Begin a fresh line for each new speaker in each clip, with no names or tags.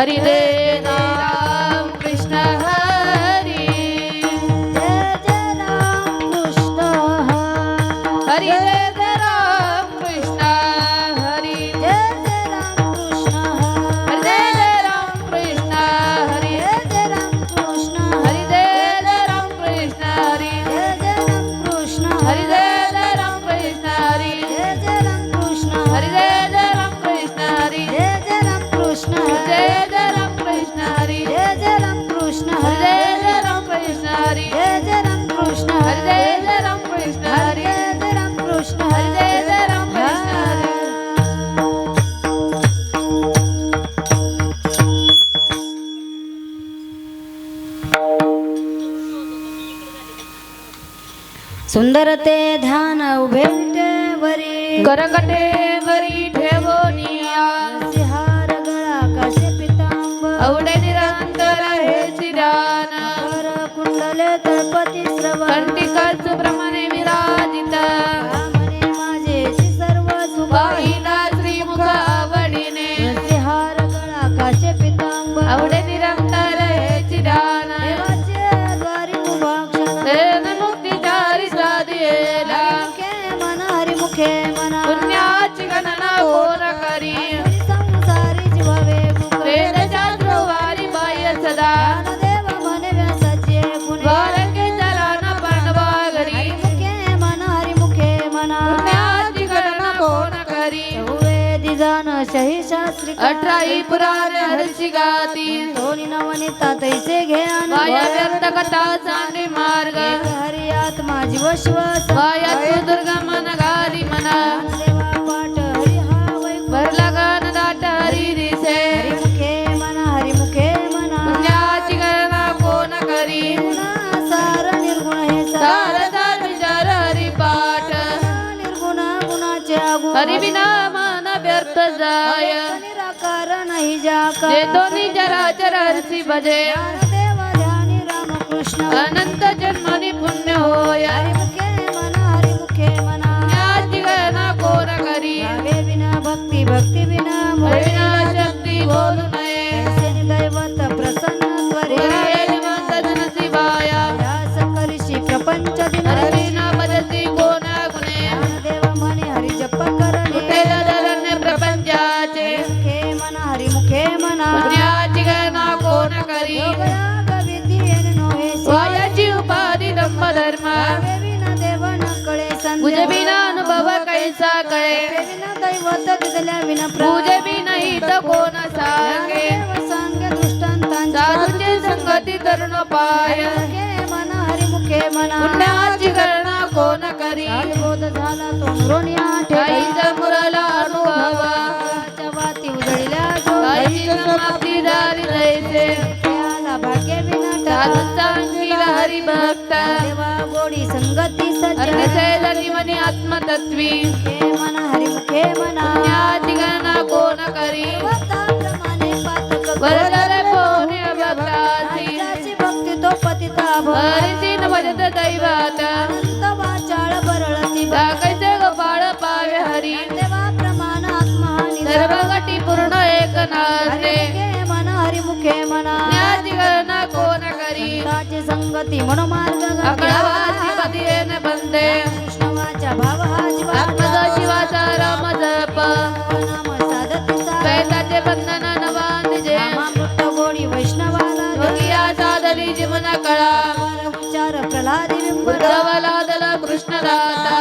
हरी दे राम कृष्ण हरी
जय जय राम कृष्ण
हरी दे राम कृष्ण हरी
जय जय राम कृष्ण
हरी दे राम कृष्ण हरी
जय जय राम कृष्ण
हरी दे राम कृष्ण हरी
जय जय राम कृष्ण
हरी दे राम कृष्ण हरी
जय जय राम कृष्ण
हरी दे राम कृष्ण हरी
जय जय राम कृष्ण
जय जय राम कृष्ण हरी
जय जय राम कृष्ण
हरी दे राम कृष्ण हरी
जय जय राम कृष्ण
हरी दे राम कृष्ण हरी
जय जय राम कृष्ण
हरी दे राम कृष्ण हरी
सुंदर ते ध्यान उभे विटेवरी
करकटे वरी ठेवोनिया
सिहार गळा काशे पितांबर
अवडे निरंतर हे चिरान
कर कुंडले तळपती श्रवण
कंटिकाच प्रमाणे विराजित
म्हणे माझेची सर्व सुख
पाहिला श्रीमुख आवडीने
सिहार गळा काशे पितांबर
अवडे निरंतर हे चिरान
देवाचे द्वारी उभा क्षण
तेन मुक्तिचारी साधिएला
हरिमुखे मना
पुण्याची गणना कोण करी
संसारी जीवावे
वेद शास्त्र वारी बाह्य सदा
देव म्हणे व्यासाचे गुण
द्वारके चलाना पांडवागरी
हरिमुखे मना
पुण्याची गणना कोण करी
वेदी जाण शही शास्त्री
18 पुराण हरची गाती
दोन्ही नवनीता तैसे घेण
वाया व्यर्थ कथा चांगली मार्ग
हरी आत्मा जीव श्वास
वाया तू दुर्गा मन गाली मना
देवा पाठ हरी हा वैकुंठ
भरला गान दाट हरी दिसे
हरिमुखे मना
पुण्याची गणना कोण करी
सार निर्गुण हे
सार सार विचार हरी पाठ
निर्गुण गुणाचे आगुण
हरी विना मन व्यर्थ जाय
निराकार नाही जाका
जे दोन्ही चराचर हरसी भजे
देव ध्यानी रामकृष्ण
अनंत जन्मनी पुण्य होय
हरिमुखे मना
पुण्याची गणना कोण करी
भावे विना भक्ती भक्ती विना मोहे
विना शक्ती बोलू नये
ऐसे दैवत प्रसन्न त्वरे
सजन शिवाया
व्यास कलिशी प्रपंच दिन
हरी ना भजती कोण गुणे
देव म्हणे हरी जप करणे
कुठेला धरण्य प्रपंचाचे
हरिमुखे मना
पुण्याची गणना कोण करी
योगयाग विधी नोहे
वायाची उपाधी दंभ धर्म
विना देव न कळे
पूजे बिना अनुभव कैसा कळे
विना दैवत दिदल्या विना
पूजे बिना हित कोण सांगे
सांगे दृष्टांतांचा
साधूचे संगती तरुण पाय
मना हरिमुखे मना
पुण्याची गणना कोण करी
बोध झाला तो नुरोनिया
काहीचा मुराला अनुभव
वाती उजळल्या
काहीची समाप्ती झाली जैसे
आला भाग्य विना
साधू सांगील हरी भक्त
देवा गोडी संगती सज्जा
अर्धशैलनी मनी आत्मतत्वी
मना हरिमुखे मना
पुण्याची गणना कोण करी
प्रमाणे पातक
वरदर पोहणे भक्तासी
ज्याची भक्ती तो पतिता
हरिसी न भजत दैवात
भक्त वाचाळ बरळती
कैसे गोपाळ पावे हरी
देवा प्रमाण आत्महानी
सर्व गटी पूर्ण एक नाचे
हरिमुखे मना हरिमुखे मना
पुण्याची गणना कोण करी
ताची संगती मनोमार्ग
अकळवाची पदी येणे बंदे
कृष्णवाचा भाव हा जीवा
आत्मज शिवाचा राम जप
नाम साधतीचा
द्वैताचे बंधन नवा निजे
मामृत गोडी वैष्णवाला
योगिया साधली जीवन कळा
उच्चार प्रल्हादी बिंब
उद्धवलादल कृष्ण दाता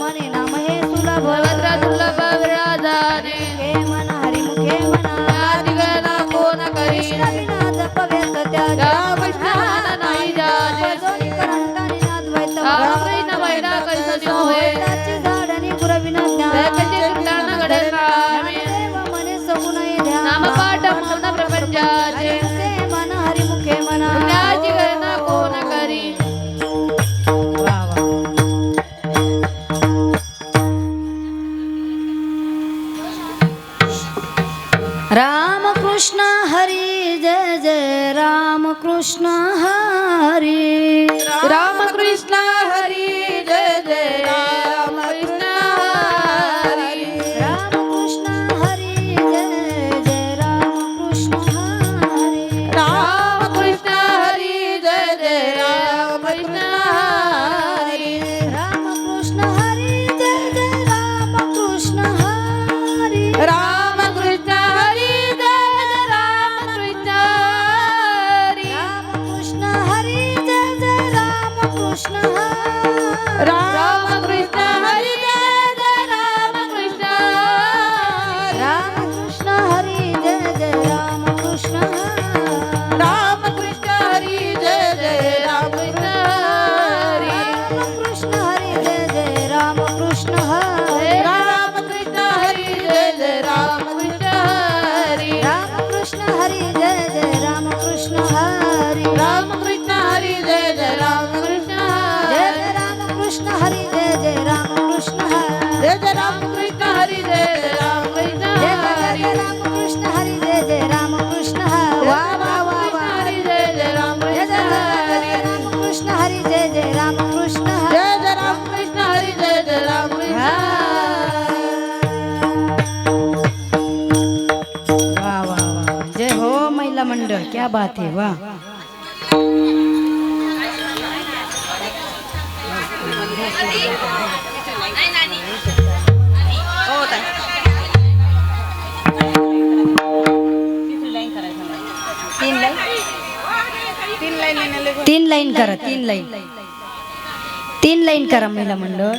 मने नाम हे सुलभ
भद्र दुर्लभ विराजाने
हे मना हरिमुखे मना
पुण्याची गणना कोण करी
विना जप व्यर्थ त्याग
कृष्णान नाही जाणे
जोनी करंटानी नाद्वैत
रामरी न वैरा कैसनी होय
त्याची झाडणी गुरविना ज्ञान
जगचे कृष्णान घडे रामे
देव मने सगुण ध्यान
नामपाठ मौन प्रपंचाचे
हरिमुखे मना हरिमुखे मना
पुण्याची गणना कोण करी
राम कृष्ण हरी जय जय राम कृष्ण हरी
राम कृष्ण हरी जय जय राम कृष्ण हरी
राम कृष्ण हरी जय जय राम कृष्ण हरी क्या बात है वाह. तीन लाईन करा, तीन लाईन करा महिला मंडळ.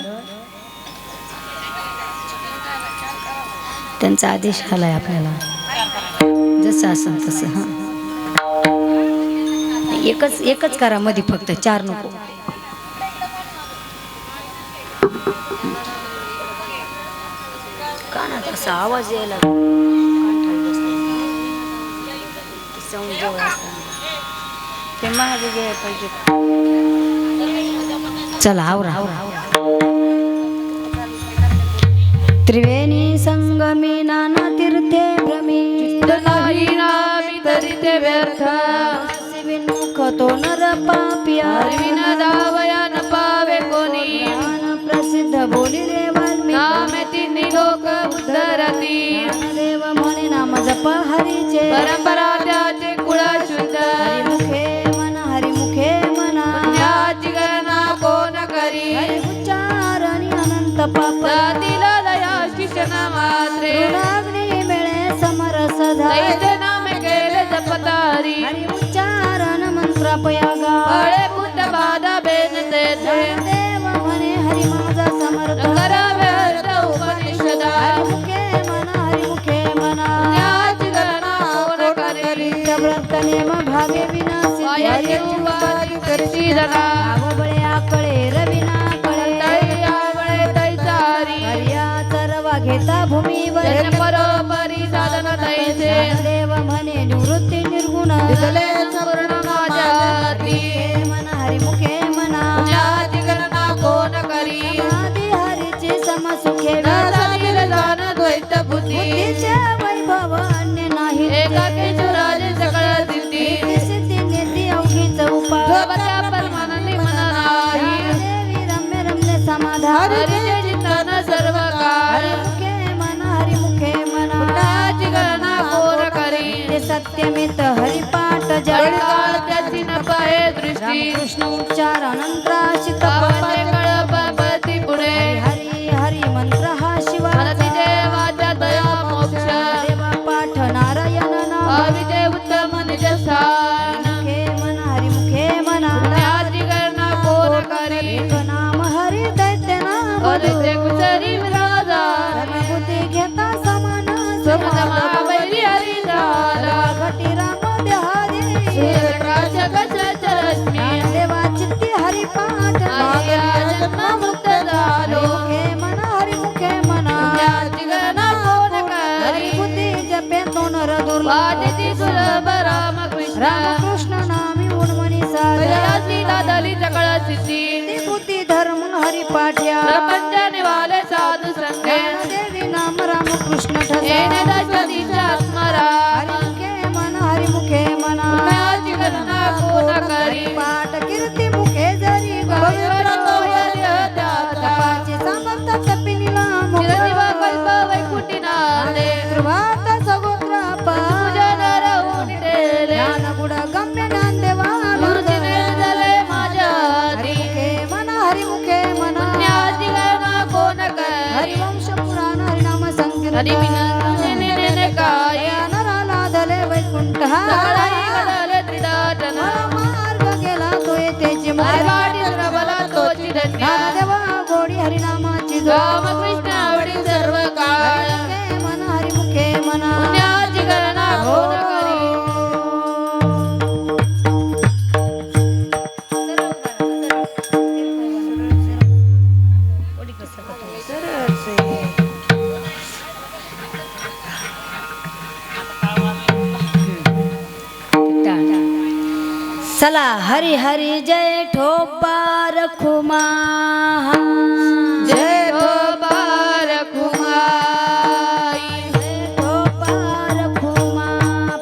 त्यांचा आदेश आलाय आपल्याला, जसं असेल तसं. हा एकच करा मध्ये, फक्त 4 नको. कानात असा आवाज यायला ते महाग घ्यायला पाहिजे. चला आवरा. त्रिवेणी संगमी नाना तीर्थे भ्रमी,
नाही नामी तरी ते व्यर्थ.
विन्मुख तो नर पापिया,
विन दावया न पावे कोणी.
प्रसिद्ध बोली रे वाल्मिकी,
नामे तिन्ही लोक उद्धरती.
देव म्हणे नाम जप हरीचे,
परंपरा त्याचे कुळ शुद्ध.
हरिमुखे म्हणा, हरिमुखे म्हणा,
पुण्याची गणना कोण करी.
हरि उच्चारणी अनंत पाप,
जातीला दया शिक्षण मात्रे.
ऋणाग्नी मिळे समरस
दैत्य नामे केले जपतारी.
हरि उच्चारण मंत्रापयागा,
फळे बुद्ध बाधा बेन तेथे.
देव म्हणे हरि माझा समर्थ.
करावे अर्थ उपनिषदा.
हरिमुखे म्हणा, हरिमुखे म्हणा,
पुण्याची गणना कोण करी.
व्रत नेम भावे विनाशी,
वायाची उपाधी करशी धना.
आवबळे आकळे रविना कळे,
तै आवळे तैसारी.
हरिया चरवा घेता भूमीवर,
जन परोपरी साधन तैसे.
देव म्हणे निवृत्ती निर्गुण,
दिसले पूर्ण माझ्या हाती.
म्हणा हरिमुखे म्हणा,
पुण्याची गणना कोण करी.
आदि हरीचे समसुखे,
न जाणील जाण द्वैत बुद्धी.
बुद्धीचे वैभव अन्य नाही.
एकाकी सुराजे सकळ सिद्धी.
सिद्धी निधी अवघीच उपाय,
सोबत्या परमानंदी मन नाही.
देवी रम्य रम्य समाधान.
हरीचे चिंतन सर्व काळ.
हरिमुखे म्हणा, हरिमुखे म्हणा,
पुण्याची गणना कोण करी.
ते सत्यमित हरिपाठ जळ,
जळकाळ त्याची न पाहे दृष्टी.
कृष्ण उच्चार अनंतराशित
पापाचे कळपती पुढे.
हरी हरी मंत्र हा शिवा,
मनती देवाच्या दया मोक्ष.
देवा पाठ नारायण नाम.
भाविते उत्तम निज स्थान.
हरिमुखे म्हणा, हरिमुखे म्हणा,
पुण्याची गणना कोण करी.
एक नाम हरी दैत्य नाम
अदिते कुसरी विराजा.
बुद्धी घेता समान
समजमा वैरी हरी झाला.
घटी राम देहारी,
सूर्यप्रकाश कशाच रश्मी.
देवा चित्ती हरिपाठ.
माया जन्म मुक्त झालो.
हरिमुखे म्हणा, हरिमुखे म्हणा,
पुण्याची गणना कोण करी.
हरिबुद्धी जपे तो नर दुर्लभ.
वादिती सुलभ रामकृष्ण.
रामकृष्ण नामी उन्मनी साधा,
कयासीला दली सकळ सिद्धी.
बुद्धी धर्म हरिपाठ्या.
प्रपंच निवाले साधू संगे.
देवी नाम रामकृष्ण ठसा.
येणे दशदिशा स्मरा.
हरिमुखे म्हणा, हरिमुखे म्हणा,
पुण्याची गणना कोण करी.
पाठ कीर्ती मुखे जरी
पवित्र होय त्याचा.
पाचे सामर्थ तपिनीला
चिरंजीव कल्प वैकुंठी नांदे.
कृभात सगोत्र
पूजन रहून ठेले.
ज्ञान गुड गम्य ज्ञानदेवा.
मूर्तीने झाले माझ्या हाती.
हरिमुखे म्हणा, हरिमुखे म्हणा,
पुण्याची गणना कोण करी.
हरिवंश पुराण हरिनाम संकीर्तन.
हरिविना काय.
नराला धले वैकुंठ.
सगळाही घडले त्रिदाटन.
मार्ग गेला तो येतेची
मारवाडी प्रबला तोची धन्य.
देवा गोडी हरिनामाची जो.
रामकृष्ण आवडी सर्व काळ.
हरिमुखे म्हणा, हरिमुखे म्हणा,
पुण्याची गणना कोण करी.
चला हरी हरी जय ठोपा रखुमा.
जय भोपाल कुमाई.
ठोपा रखुमा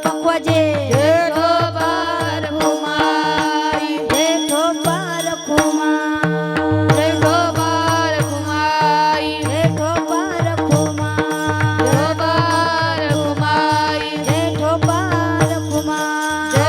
पक्वाजे.
जय भोपाल कुमाई.
जय ठोपा रखुमा.
जय भोपाल कुमाई.
जय ठोपा रखुमा.
भोपाल कुमाई.
जय ठोपा रखुमा.
जय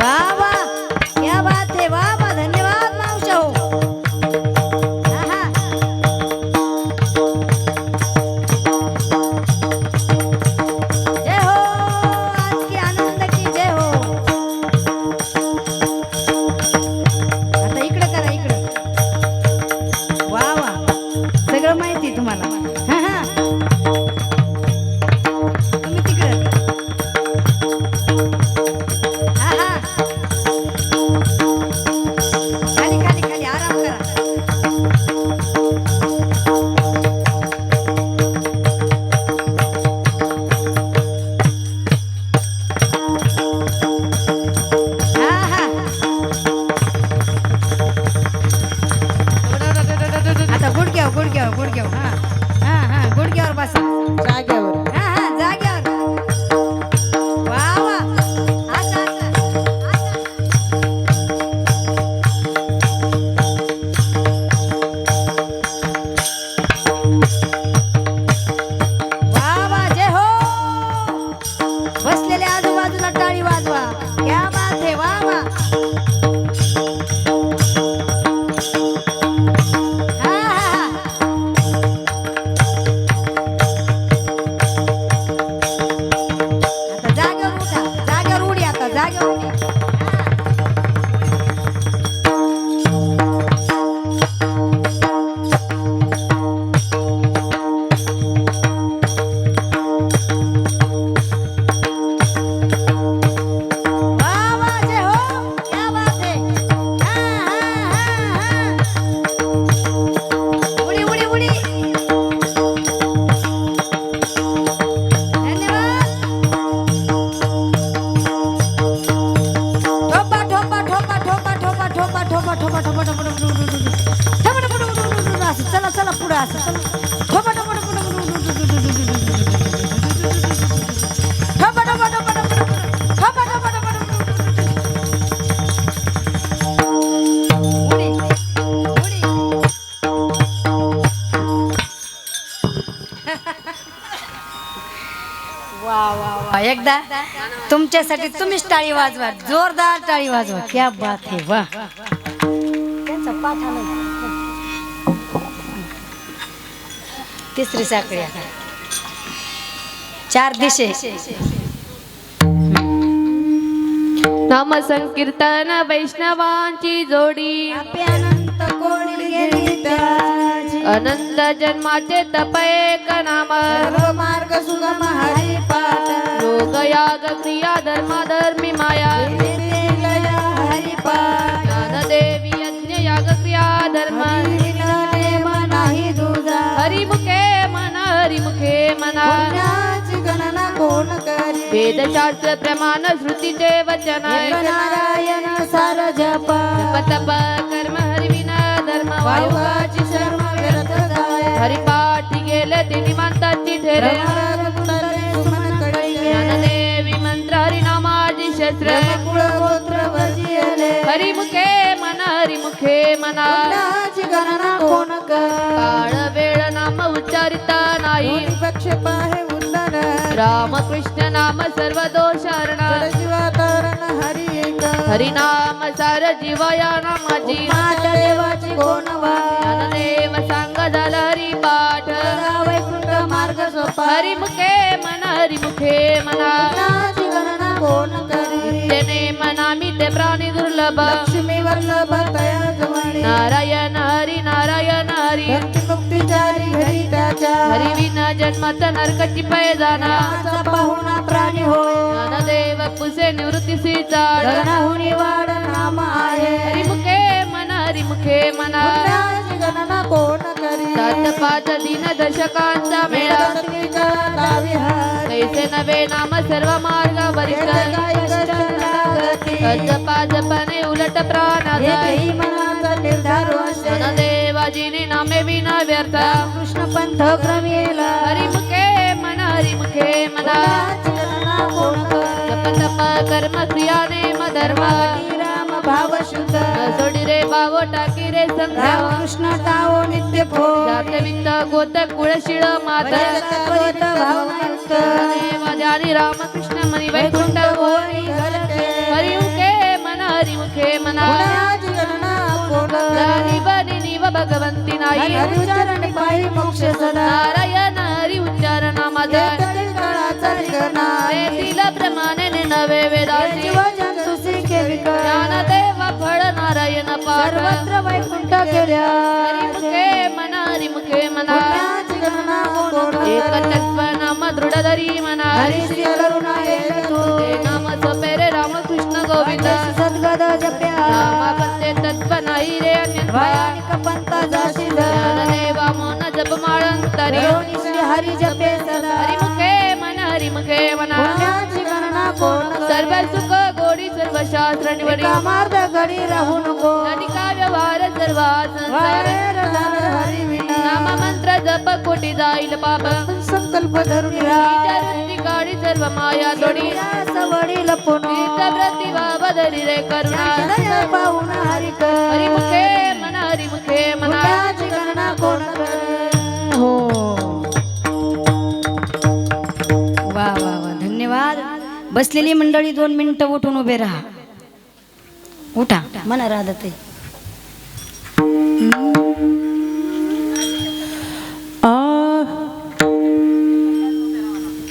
वा वा क्या बात है वा वा धन्यवाद मावशा हो आहा. जय हो आज की आनंद की जय हो. आता इकडं करा इकडं. वा वा सगळं माहिती तुम्हाला. हा हा तुम्ही तिकडं. हा हा खाली खाली खाली आराम करा. हा हा आता गुडघ्यावर गुडघ्यावर हा हा हा गुडघ्यावर बसा.
जाग्यावर
हा हा जाग्यावर. वा वा असं असं असं. वा वा जय हो. बसलेल्या आजूबाजूला टाळी वाजवा. क्या बात है वा वा. हा हा हा. आता जागेवर उठा. जागेवर उडी आता जागेवर उडी. वा वा जय हो. क्या बात है. हा हा हा हा. उडी उडी उडी. धन्यवाद. ठोपा ठोपा ठोपा ठोपा ठोपा ठोपा ठोपा ठोपा ठोपा ठोपा असं चला चला पुढं असं चला. ठोपा ठोपा ठोपा ठोपा ठोपा ठोपा ठोपा ठोपा ठोपा ठोपा उडी उडी. वा वा वा एकदा तुमच्यासाठी तुम्हीच टाळी वाजवा. जोरदार टाळी वाजवा. क्या बात है वा. त्यांचा पाठ आला. तिसरी साखळी आता. चार दिशे.
नाम संकीर्तन वैष्णवांची जोडी
आपे अनंत कोणी गेली त्याची.
अनंत जन्माचे तप एक नाम
सर्व मार्ग सुगम हरी पाठ.
योग याग क्रिया धर्माधर्मी माया
हरी पाठ.
ज्ञानदेवी यज्ञ याग क्रिया धर्म
नाही दुजा.
हरिमुखे मना हरिमुखे मना
पुण्याची गणना कोण करी.
वेदशास्त्र प्रमाण श्रुतीचे वचन
नारायण सार जप.
तप कर्म हरिविना धर्म
वायुवाची शर्म व्यर्थ जाय.
हरिपाठी गेले ते निमांताची ठेरे ज्ञानदेवी मंत्र हरिनामाची शस्त्र
कुळगोत्र वजिले.
हरिमुखे मना हरिमुखे मना
पुण्याची गणना कोण करी.
काळ वेळ नाम उच्चारिता नाही
पक्ष पाहे उंदर.
राम कृष्ण नाम सर्व दोषारणा
जीवातारण हरी एक.
हरिनाम सार जीवया नामाची
माता देवाची कोण वाय.
ज्ञानदेव सांग झाला हरिपाठ
वैकुंठ मार्ग सोपा.
हरिमुखे मना हरिमुखे मना
पुण्याची गणना कोण करी.
तेने मना मी ते प्राणी दुर्लभ
लक्ष्मी वल्लभ तया जवळी.
नारायण हरी नारायण हरी
भक्ती मुक्तीचारी घरी त्याच्या.
हरी विना जन्मात नरकाची पैजाना
नाचा पाहुणा प्राणी होय.
ज्ञानदेव पुसे निवृत्तीसी चाड
गणाहुनी वाढ नाम आहे.
हरिमुखे मना हरिमुखे मना
पुण्याची गणना कोण करी.
सात पाच दिन दशकांचा मेळा
वेदांतीच्या नावी हरी.
कैसे नवे नाम सर्व मार्गावरिष्ठ
काही कष्ट लागती.
जपाजपणे उलट प्राणाचा
एकही मनाचा निर्धार असे.
ज्ञानदेवाजीने नामे विना व्यर्थ
कृष्ण पंथ क्रमेला.
हरिमुखे मना हरिमुखे मना
पुण्याची गणना कोण करी.
जप तप कर्म क्रिया नेम धर्म
राम भाव शुद्ध.
सोडी रे भावो टाकी रे संध्या
राम कृष्ण तावो
मोठे फोड जातविंद गोत कुळशिळ मात माझ्यानी रामकृष्ण मनी वैकुंठ गोरी हरिमुखे मन हरिमुखे मना बनी निव भगवंती नाही मोक्ष नारायण हरि उच्चारणा माझा तिला प्रमाणे नवे वेदांची ज्ञान देवा फळ नारायण सर्वत्र वैकुंठ केल्या हरिमुखे मना एक तत्व नाम दृढ धरी मना हरी नाम सपेरे रामकृष्ण गोविंद सद्गद जप्या नामापत्ते तत्व नाही रे अन्य पंथा जाशी देवा मन जप माळंतरी हरी जपे सदा हरिमुखे मना सर्व सुख गोडी सर्व शास्त्र निवडी मार्ग गडी राहू नको नदिका व्यवहार सर्व नाम मंत्र जप कोटी जाईल पाप संकल्प धरून गाडी सर्व माया जोडी सवडी लपून व्रती बाब धरी रे करुणा पाहुण हरिमुखे मना गणना कोण
हो वा वा वा धन्यवाद. बसलेली मंडळी 2 मिनिटं उठून उभे राहा. उठा म्हणा राधाताई.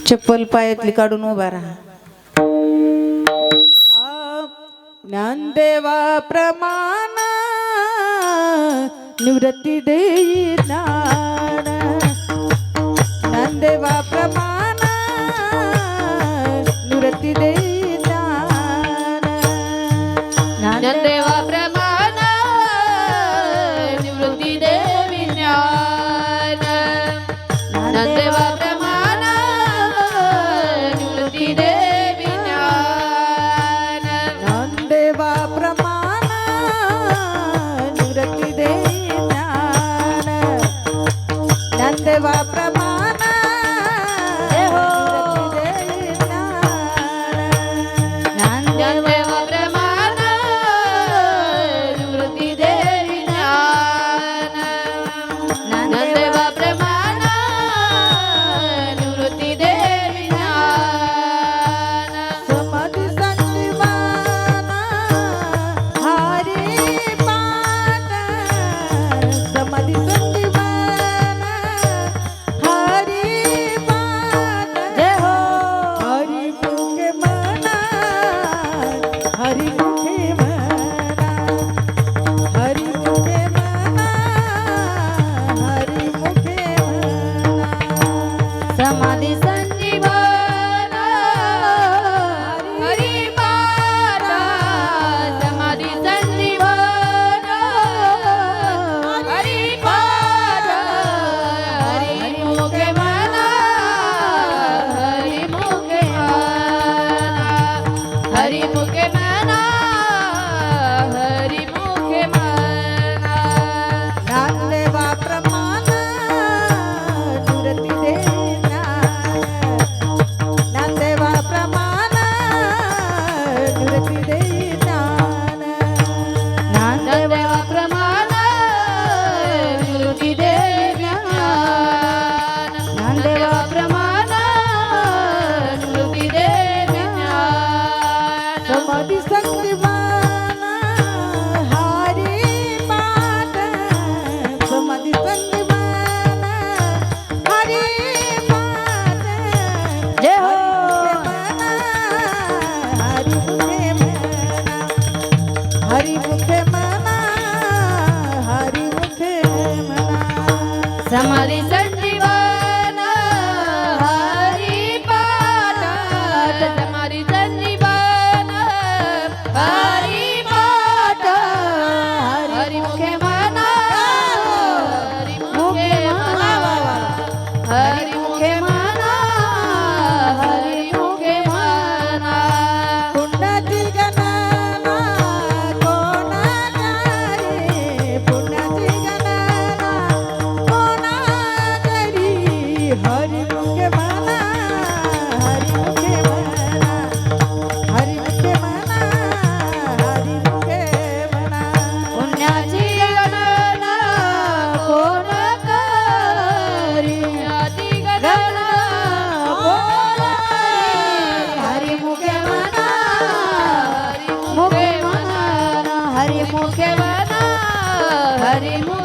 चप्पल पायातली काढून उभा राहा. ज्ञानदेवा प्रमाण निवृत्ती देई ज्ञान ज्ञानदेवा प्रमाण निवृत्ती देई ज्ञान
ज्ञानदेवा प्रमाण निवृत्ती देवी ज्ञान ज्ञानदेवा प्रमाण निवृत्ती देवी ज्ञान
ज्ञानदेवा प्रमाण निवृत्ती देई ज्ञान ज्ञानदेवा प्रमाण
ज्ञानदेवा प्रमाण निवृत्ती देवी ज्ञान ज्ञानदेवा प्रमाण निवृत्ती देवी ज्ञान
समाधी संजीवन हरी पाठ समाधी संजीवन हरी पाठ जय हो हरी मुखे मना हरी मुखे मना हरी मुखे मना हरी मुखे मना
समाधी
संजीवन हरि पाठ समाधी संजीवन हरि पाठ हरि मुखे मना हरि मुखे मना हरि मुखे मना हरि मुखे मना
ज्ञानदेवा प्रमाण निवृत्ती देई ज्ञान ज्ञानदेवा प्रमाण निवृत्ती देई ज्ञान
ज्ञानदेवा प्रमाण निवृत्ती देवी ज्ञान ज्ञानदेवा प्रमाण निवृत्ती देवी ज्ञान
समाधी संजीवन हरी पाठ समाधी संजीवन हरी पाठ
जय हो
हरी मुखे मना हरी मुखे मना
समाधी संजीवन हरि पाठ समाधी संजीवन हरि पाठ हरि मुखे मना हरि मुखे मना हरि मुखे मना हरि मुखे मना
पुण्याची गणना कोणाच्या रे पुण्याची गणना कोणाच्या रे हरी मुखे मना हरी मुखे मना हरी मुखे मना हरी मुखे मना
पुण्याची गणना कोण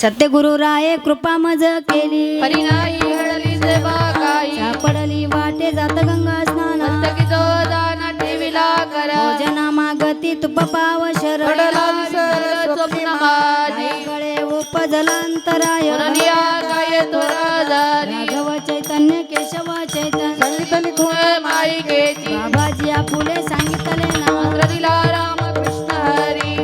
सत्य गुरु राये कृपा मज केली
हरी नाही हडली जे बागाई
सापडली वाटे जात गंगा स्नाना
पुस्तकी जो दाना ठेविला करा
भोजना मागती तुप पाव शरण
पडला विसर स्वप्न माझी
गळे उपजलांतराय
पुननिया काय थोडा झाली
राघव चैतन्य केशव चैतन्य
सांगितली
माईकेची
बाबाजी आपुले सांगितले ना
मंत्र दिला रामकृष्ण हरी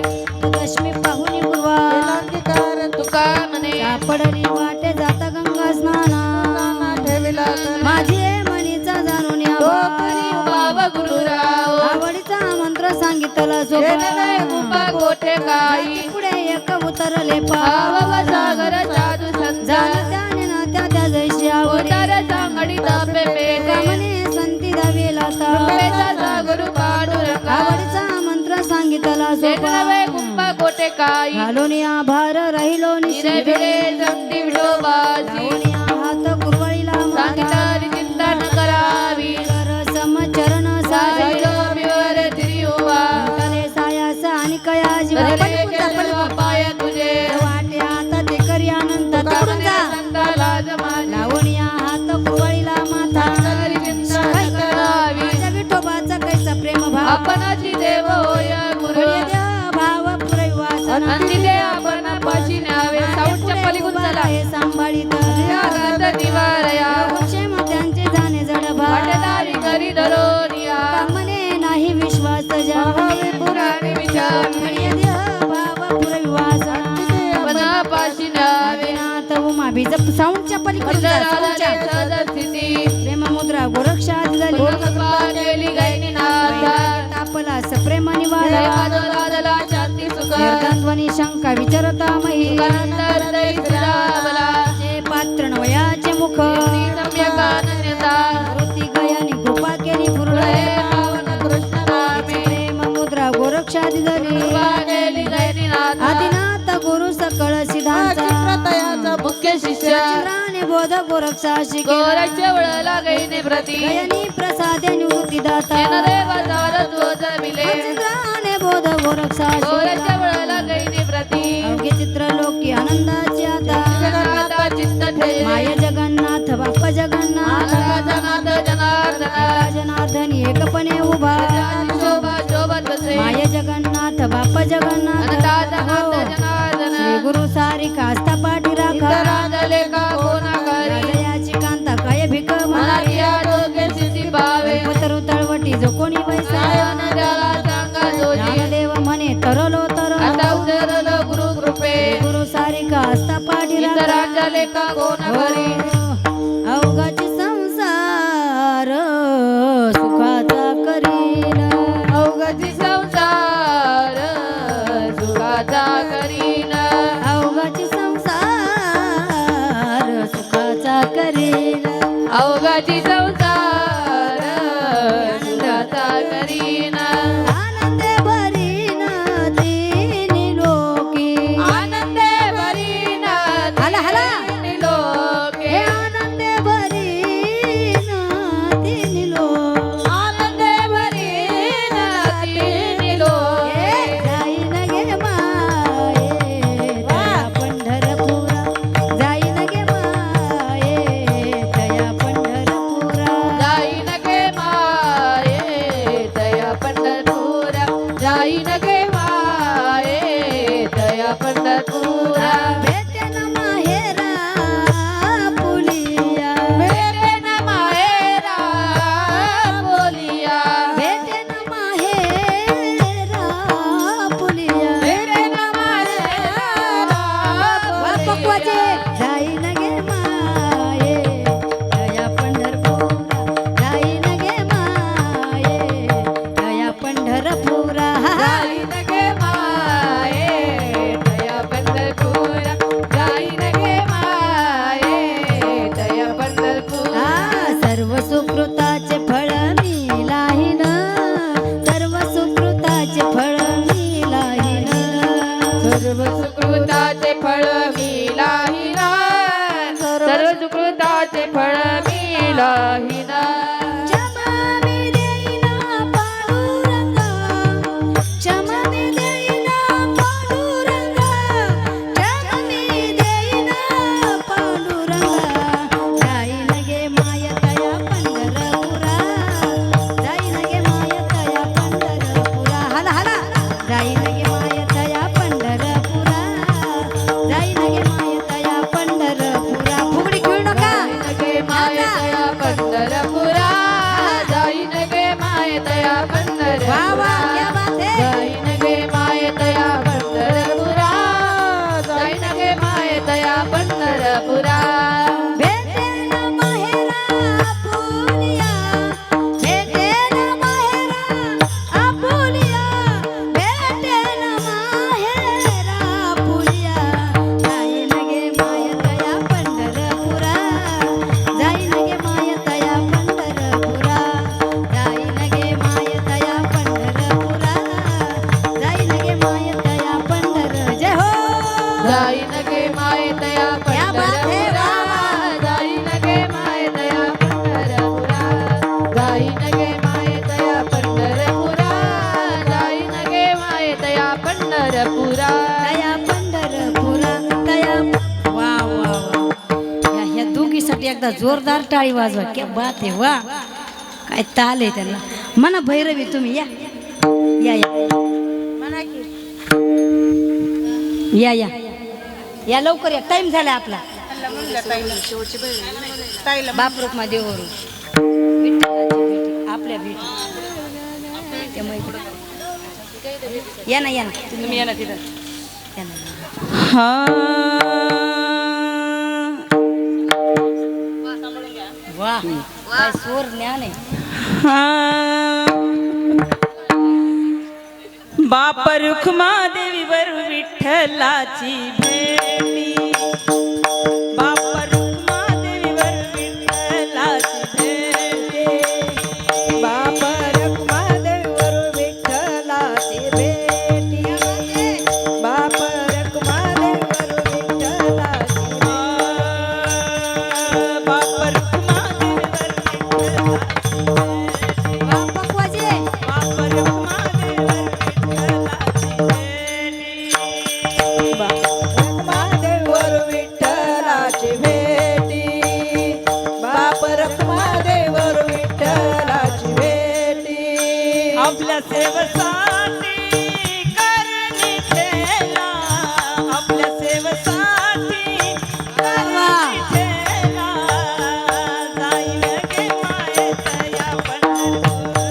लक्ष्मी पाहुणी पूर्वा
अंगीकार
तुका म्हणे
सापडली वाटे जाता गंगा स्नाना
ठेविला
माझी मणीचा जाणून या
हरी बाबा गुरुराव
आवडीचा मंत्र सांगितला
येणले गुंबा गोठे काही
पुढे एक उतरले
भाव सागर साधू संत
त्याने ना त्या जैशी आवडी
उतार सांगडी तापे पेटे
म्हणे संती दावेला
कृपेचा सागरू पांडुरंगा
आवडीचा मंत्र सांगितला
येणले गुंबा गोठे काही
घालून आभार राहिलो
निरे भिडे जगती विठोबाची
हात कुरवळीला
सांगितली चिंता न करावी
समचरण
साहिलो मिवर तिरियुवा
सायले सायास आणि कया
तरी केशवा पाय तुझे
वाटे आता ते करी अनंत तिकडून जा
संताला जमानी
लावणीया हात कुरवळीला माथा
तरी चिंता न करावी
माझ्या विठोबाचा कैसा प्रेम भाव
आपणाची देव होय गुरु
भाव पुरविवासन
अंतिते आपण पाशी न्यावे साऊंडच्या पलीकडून चला
हे सांभाळीत
त्यागात निवारया
क्षेम त्यांचे जाणे जड भाव
वाटेदारी करी धरोनिया
म्हणे नाही विश्वास जावे
पुराणी विचार
भाव पुरविवासन
आपणा पाशी न्यावे
नाथ उमा बीज साऊंडच्या पलीकडे जा, साऊंडच्या.
सदस्थिती
प्रेम मुद्रा गोरक्षात झाली
केली गैनी नाथा
तापला सप्रेम निवारा
दादला शांती सुख
ध्वनी शंका विचारता मही
सुखानंतर दैत्रावला
जे पात्र नवयाचे मुख
सम्यकानन्यता
वृत्ती गयानी कृपा केली पूर्ण
हे पावन कृष्ण नामे
प्रेम मुद्रा गोरक्षात झाली
केली गैनी नाथा
आदिनाथ गुरु सकळ सिद्धांचा
तयाचा
मुख्य शिष्य
चित्राने बोध गोरक्षा शिके
गोरक्ष वळला गैनी प्रती
गयानी प्रसादे निवृत्ती दाता
देव दार तुझ मिले
चित्राने बोध गोरक्षा
गोरक्ष वळला गैनी प्रती
अवघे चित्र लोकी आनंदाची आता
जगन्नाथा चित्त ठेवी
माय जगन्नाथ बाप्पा जगन्नाथ
जनार्दन जनार्दन
जनार्दनी एकपणे उभा
शोभा शोभत बसे
माय जगन्नाथ बाप्पा जगन्नाथ
जनार्दन
श्री गुरु सारी कास्ता पाठी राखा
राजले का कोणा करी
हृदयाची कांता काय भिक
मनाची आरोग्य सिद्धी पावे
पतरू तळवटी जो कोणी वैसा
सायन द्याला सांगा जोजी
ज्ञानदेव म्हणे तरलो तर
आता उतरलो गुरु कृपे
गुरु सारी कास्ता पाठी राखा
राजले का कोणा करी
अवघाची संसार सुखाचा करील
अवघाची संसार सुखाचा करीन
अवघाची संसार सुखाचा करील
अवघाची संसार सुखाचा करीन
आनंदे भरीन तिन्ही लोकी
आनंदे भरीन
हाला हाला
लोके
हे
पंढरपुरा
भेटे न माहेरा आपुलिया भेटे न माहेरा आपुलिया भेटे न माहेरा आपुलिया जाईन गे माय तया पंढरपुरा जाईन गे माय तया पंढरपुरा जाईन गे माय तया पंढरपुरा जाईन गे माय तया पंढर जय हो
जाईन गे माय तया
क्या बात है,
पंढरपुरा जाईन गे माय तया पंढरपुरा जाईन गे माय तया पंढरपुरा जाईन गे माय तया पंढरपुरा
तया पंढरपुरा तया वा वा वा ह्या दोघीसाठी एकदा जोरदार टाळी वाजवा क्या बात आहे वा काय ताल आहे त्यांना म्हणा भैरवी तुम्ही या या या या या या लवकर या टाइम झाला आपला बापरुकमा देवरून विठ्ठलाची भेटी आपल्या भेटी त्यामुळे इकडं- या ना तुम्ही या ना तिथं या ना वा काय स्वर ज्ञान आहे
बाप रुखमा देवीवर विठ्ठलाची भेटी बाप रुखमा देवीवर विठ्ठलाची भेटी
बाप रखुमादेवीवर विठ्ठलाची भेटी बाप रखुमादेवीवर विठ्ठलाची
बाप रुखमा देवीवर विठ्ठलाची
वा पकवाजे
बाप रुखमा देवीवर विठ्ठलाची भेटी
रखुमादेवीवर विठ्ठलाची भेटी बाप रखुमादेवीवर विठ्ठलाची भेटी
आपल्या सेवेसाठी करणी ठेला आपल्या सेवेसाठी करणी ठेला जाईन गे माये तया पंढरपुरा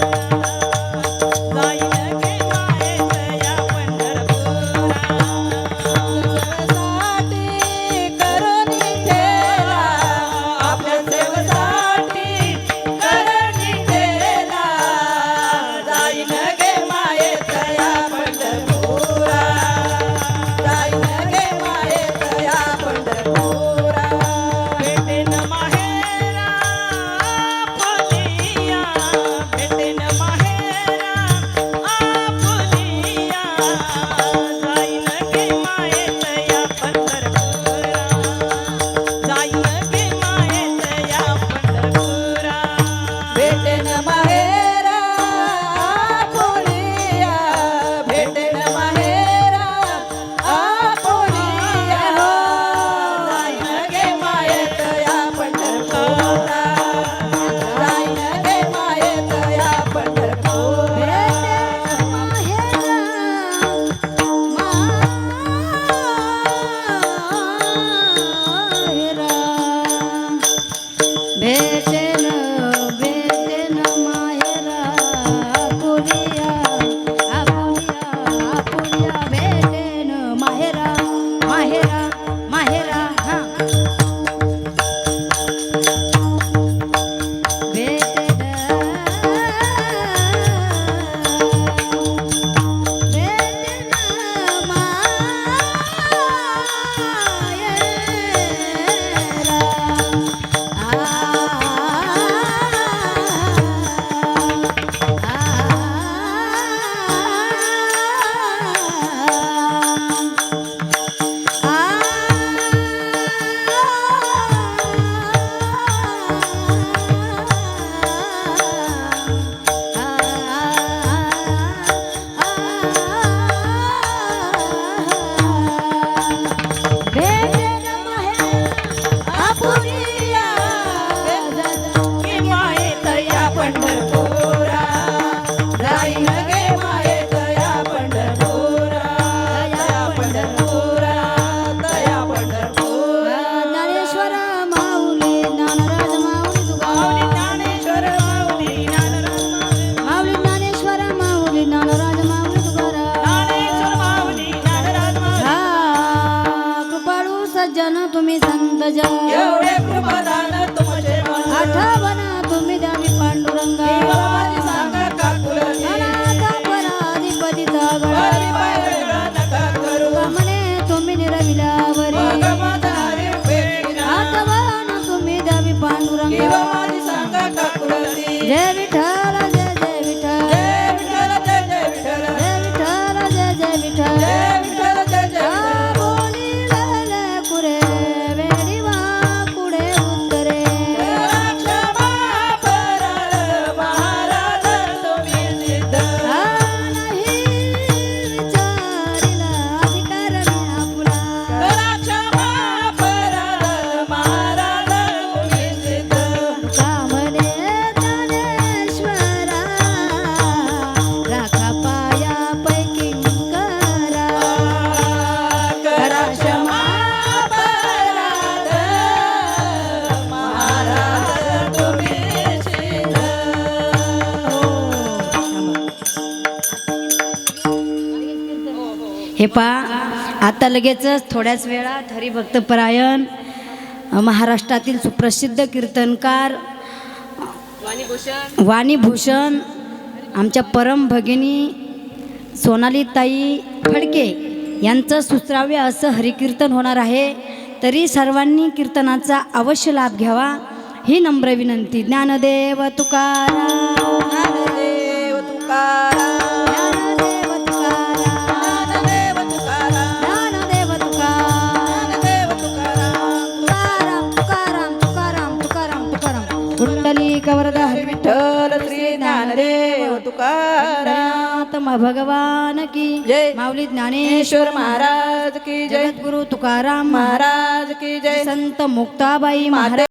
जाईन गे माये तया पंढरपुरा
सेवेसाठी करुणी ठेला
आपल्या सेवेसाठी करणी ठेला जाईन गे माये तया
पंढरपुरा जाईन गे माये तया पंढरपुरा
भेटेन माहेरा आपुलिया भेटेन माहेरा आपुलिया जाईन गे माये तया पंढरपुरा जाईन गे माये तया पंढरपुरा
भेटेन माहेरा आपुलिया भेटेन माहेरा आपुलिया जाईन गे माये तया पंढरपुरा जाईन गे माये तया पंढरपुरा
भेटेन भेटेन माहेरा आपुलिया आपुलिया आपुलिया भेटेन माहेरा माहेरा माहेरा हा भेटेन भेटेन माहेरा
गे माये तया
पंढरपुरा जाईन गे माये तया पंढरपुरा तया पंढरपुरा तया पंढरपुरा
ज्ञानेश्वर माऊली ज्ञानराज माऊली तुका
माऊली ज्ञानेश्वर माऊली ज्ञानराज
माऊली ज्ञानेश्वर माऊली ज्ञानराज माऊली तुकाराम
ज्ञानेश्वर माऊली ज्ञानराज माऊली
हा कृपाळू सज्जन तुम्ही संत जन
एवढे कृपादान तुमचे मन
आठवण तुम्ही द्यावी पांडुरंगा
देवा माझी सांगा का कुलती
अनाथ पराधिपती जागरण
हरी पाय वेगळा नका करू
म्हणे तुम्ही निरविल्यावरी
मग माझा हरी उपयोगी ना.
आठवण तुम्ही द्यावी पांडुरंगा
देवा माझी सांगा का कुलती
जय विठ्ठल जय जय विठ्ठल
जय विठ्ठल जय जय विठ्ठल
जय विठ्ठल जय जय विठ्ठल
जय विठ्ठल जय जय विठ्ठल
बोलिलेले कुरे वेडीवा कुडे उत्तरे
क्षमा परल महाराज तुम्ही सिद्ध
नाही विचारिला अधिकार मी आपुला
क्षमा परल महाराज तुम्ही सिद्ध
कामने ज्ञानेश्वरा राखा पाया पैकी करा
करा क्षमा परल महाराज तुम्ही सिद्ध
हे पा आता लगेचच थोड्याच वेळात हरिभक्तपरायण महाराष्ट्रातील सुप्रसिद्ध कीर्तनकार वाणीभूषण आमच्या परम भगिनी सोनालीताई फडके यांचं सुश्राव्य असं हरिकीर्तन होणार आहे. तरी सर्वांनी कीर्तनाचा अवश्य लाभ घ्यावा ही नम्र विनंती. ज्ञानदेव तुकाराम
ज्ञानदेव तुकाराम
ज्ञानदेव तुकाराम
ज्ञानदेव तुकाराम
ज्ञानदेव तुकाराम
ज्ञानदेव तुकाराम
तुकाराम तुकाराम तुकाराम तुकाराम तुकाराम कुंडली कवरदा हरी
विठ्ठल श्री ज्ञानदेव तुकाराम
भगवान की
जय.
माऊली ज्ञानेश्वर
ईश्वर महाराज की जय
जगद्गुरु तुकाराम
महाराज की जय
संत मुक्ताबाई महाराज